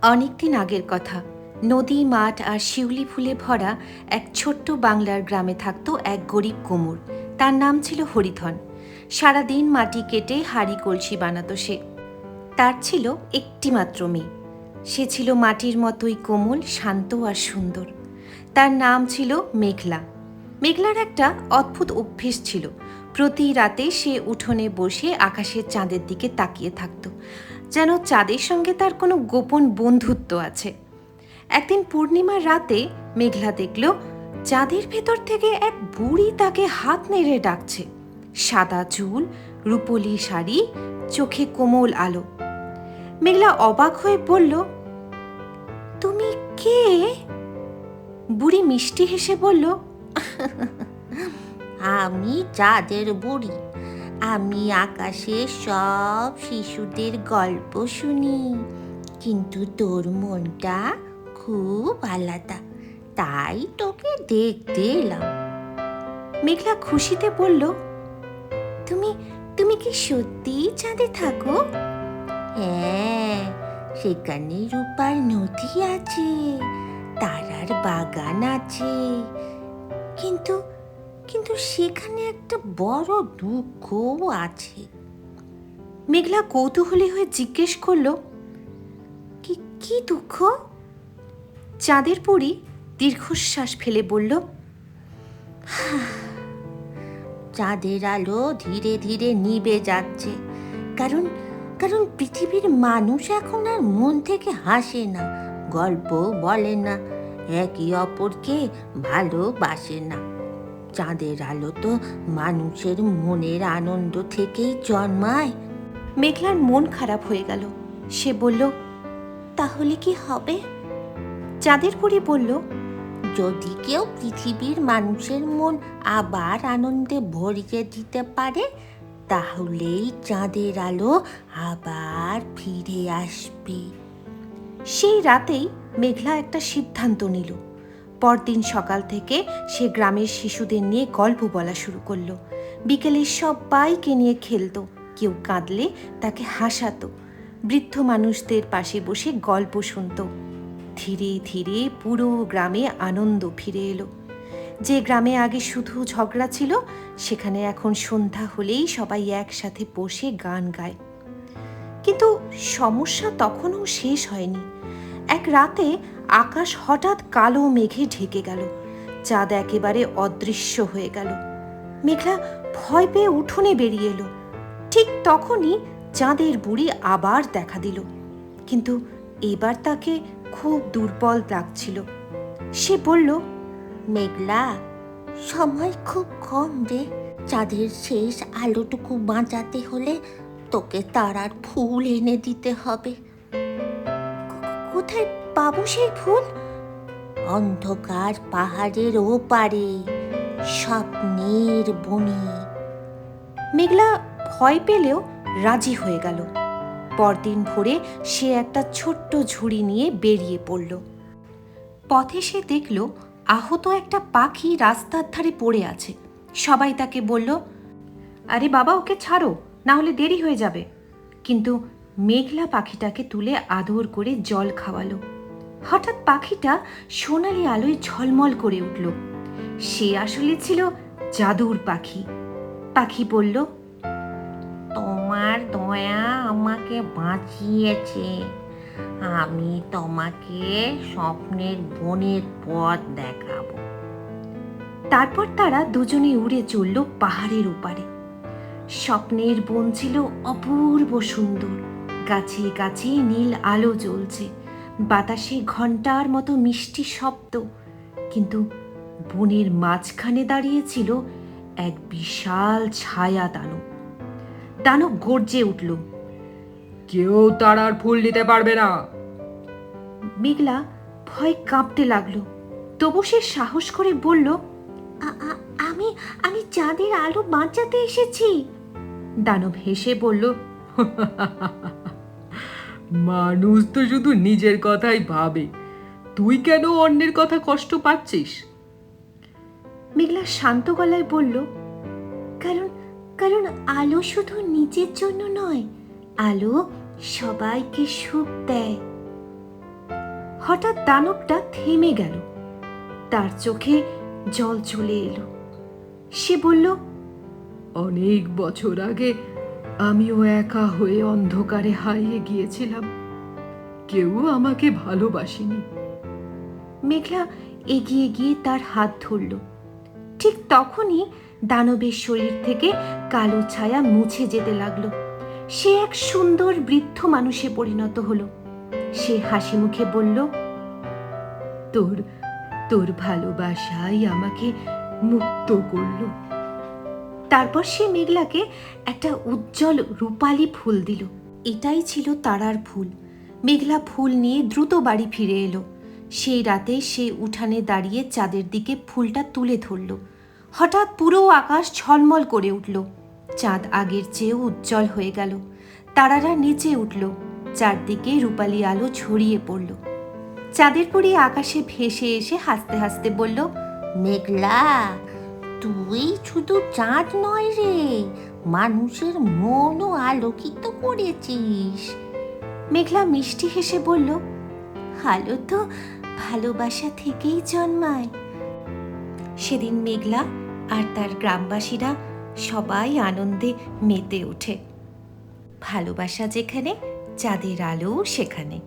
অনেকদিন আগের কথা। নদী, মাঠ আর শিউলি ফুলে ভরা এক ছোট্ট বাংলার গ্রামে থাকত এক গরিব কুমোর। তার নাম ছিল হরিধন। সারাদিন মাটি কেটে হাঁড়ি কলসি বানাতো সে। তার ছিল একটিমাত্র মেয়ে। সে ছিল মাটির মতোই কোমল, শান্ত আর সুন্দর। তার নাম ছিল মেঘলা। মেঘলার একটা অদ্ভুত অভ্যেস ছিল। প্রতি রাতে সে উঠোনে বসে আকাশের চাঁদের দিকে তাকিয়ে থাকত, যেন চাঁদের সঙ্গে তার কোনো গোপন বন্ধুত্ব আছে। একদিন পূর্ণিমার রাতে মেঘলা দেখল চাঁদের ভেতর থেকে এক বুড়ি তাকে হাত নেড়ে ডাকছে। সাদা চুল, রূপোলি শাড়ি, চোখে কোমল আলো। মেঘলা অবাক হয়ে বলল, তুমি কে? বুড়ি মিষ্টি হেসে বলল, আমি চাঁদের বুড়ি। আমি আকাশের সব শিশুদের গল্প শুনি, কিন্তু তোর মনটা খুব আলাদা, তাই তোকে দেখতে এলাম। মেঘলা খুশিতে বলল, তুমি তুমি কি সত্যিই চাঁদে থাকো? হ্যাঁ, সেখানে রূপার নদী আছে, তারার বাগান আছে, কিন্তু কিন্তু সেখানে একটা বড় দুঃখও আছে। মেঘলা কৌতূহলী হয়ে জিজ্ঞেস করল, কি কি দুঃখ? চাঁদের বুড়ি দীর্ঘশ্বাস ফেলে বলল, চাঁদের আলো ধীরে ধীরে নিভে যাচ্ছে, কারণ কারণ পৃথিবীর মানুষ এখন আর মন থেকে হাসে না, গল্প বলে না, একে অপরকে ভালোবাসে না। চাঁদের আলো তো মানুষের মনের আনন্দ থেকেই জন্মায়। মেঘলার মন খারাপ হয়ে গেল। সে বলল, তাহলে কি হবে? চাঁদের বুড়ি বলল, যদি কেউ পৃথিবীর মানুষের মন আবার আনন্দে ভরিয়ে দিতে পারে, তাহলেই চাঁদের আলো আবার ফিরে আসবে। সেই রাতেই মেঘলা একটা সিদ্ধান্ত নিল। পরদিন সকাল থেকে সে গ্রামের শিশুদের নিয়ে গল্প বলা শুরু করলো। বিকেলে সবাইকে নিয়ে খেলতো, কেউ কাঁদলে তাকে হাসাতো, বৃদ্ধ মানুষদের পাশে বসে গল্প শুনতো। ধীরে ধীরে পুরো গ্রামে আনন্দ ফিরে এলো। যে গ্রামে আগে শুধু ঝগড়া ছিল, সেখানে এখন সন্ধ্যা হলেই সবাই একসাথে বসে গান গায়। কিন্তু সমস্যা তখনও শেষ হয়নি। এক রাতে আকাশ হঠাৎ কালো মেঘে ঢেকে গেল। চাঁদ একেবারে অদৃশ্য হয়ে গেল। মেঘলা ভয় পেয়ে উঠোনে বেরিয়ে এলো। ঠিক তখনই চাঁদের বুড়ি আবার দেখা দিল, কিন্তু এবার তাকে খুব দুর্বল লাগছিল। সে বলল, মেঘলা, সময় খুব কম রে। চাঁদের শেষ আলোটুকু বাঁচাতে হলে তোকে তারার ফুল এনে দিতে হবে। কোথায় পাবো সেই ফুল? অন্ধকার পাহাড়ের ওপারে, স্বপ্নের বনে। মেঘলা ভয় পেলেও রাজি হয়ে গেল। পরদিন ভোরে সে একটা ছোট্ট ঝুড়ি নিয়ে বেরিয়ে পড়ল। পথে সে দেখল আহত একটা পাখি রাস্তার ধারে পড়ে আছে। সবাই তাকে বলল, আরে বাবা, ওকে ছাড়ো, না হলে দেরি হয়ে যাবে। কিন্তু মেঘলা পাখিটাকে তুলে আদর করে জল খাওয়ালো। হঠাৎ পাখিটা সোনালি আলোয় ঝলমল করে উঠল। সে আসলে ছিল জাদুর পাখি। পাখি বলল, তোমার দয়া আমাকে বাঁচিয়েছে। আমি তোমাকে স্বপ্নের বনের পথ দেখাবো। তারপর তারা দুজনে উড়ে চলল পাহাড়ের ওপারে। স্বপ্নের বন ছিল অপূর্ব সুন্দর। গাছে গাছে নীল আলো জ্বলছে, বাতাসে ঘন্টার মতো মিষ্টি শব্দ। কিন্তু বনের মাঝখানে দাঁড়িয়েছিল এক বিশাল ছায়া দানব। দানব গর্জে উঠল, কেউ তারার ফুল নিতে পারবে না। মেঘলা ভয় কাঁপতে লাগলো। তবু সে সাহস করে বলল, আমি আমি চাঁদের আলো বাঁচাতে এসেছি। দানব হেসে বলল, মানুষ তো শুধু নিজের কথাই ভাবে, তুই কেন অন্যের কথা কষ্ট পাচ্ছিস? মেঘলা শান্ত গলায় বলল, কারণ কারণ আলো শুধু নিজের জন্য নয়, আলো সবাইকে সুখ দেয়। হঠাৎ দানবটা থেমে গেল, তার চোখে জল চলে এলো। সে বলল, অনেক বছর আগে আমিও একা হয়ে অন্ধকারে হারিয়ে গিয়েছিলাম। কেউ আমাকে ভালোবাসেনি। মেঘলা এগিয়ে গিয়ে তার হাত ধরল। ঠিক তখনই দানবের শরীর থেকে কালো ছায়া মুছে যেতে লাগলো। সে এক সুন্দর বৃদ্ধ মানুষে পরিণত হলো। সে হাসি মুখে বলল, তোর তোর ভালোবাসাই আমাকে মুক্ত করলো। তারপর সে মেঘলাকে একটা উজ্জ্বল রূপালী ফুল দিল। এটাই ছিল তারার ফুল। মেঘলা ফুল নিয়ে দ্রুত বাড়ি ফিরে এলো। সেই রাতে সে উঠানে দাঁড়িয়ে চাঁদের দিকে ফুলটা তুলে ধরল। হঠাৎ পুরো আকাশ ঝলমল করে উঠল। চাঁদ আগের চেয়েও উজ্জ্বল হয়ে গেল। তারারা নিচে উঠল। চারদিকে রূপালী আলো ছড়িয়ে পড়ল। চাঁদের পরি আকাশে ভেসে এসে হাসতে হাসতে বলল, মেঘলা, তুই শুধু চাঁদ নয় রে, মানুষের মনও আলোকিত করেছিস। মেঘলা মিষ্টি হেসে বলল, আলো তো ভালোবাসা থেকেই জন্মায়। সেদিন মেঘলা আর তার গ্রামবাসীরা সবাই আনন্দে মেতে ওঠে। ভালোবাসা যেখানে, চাঁদের আলোও সেখানে।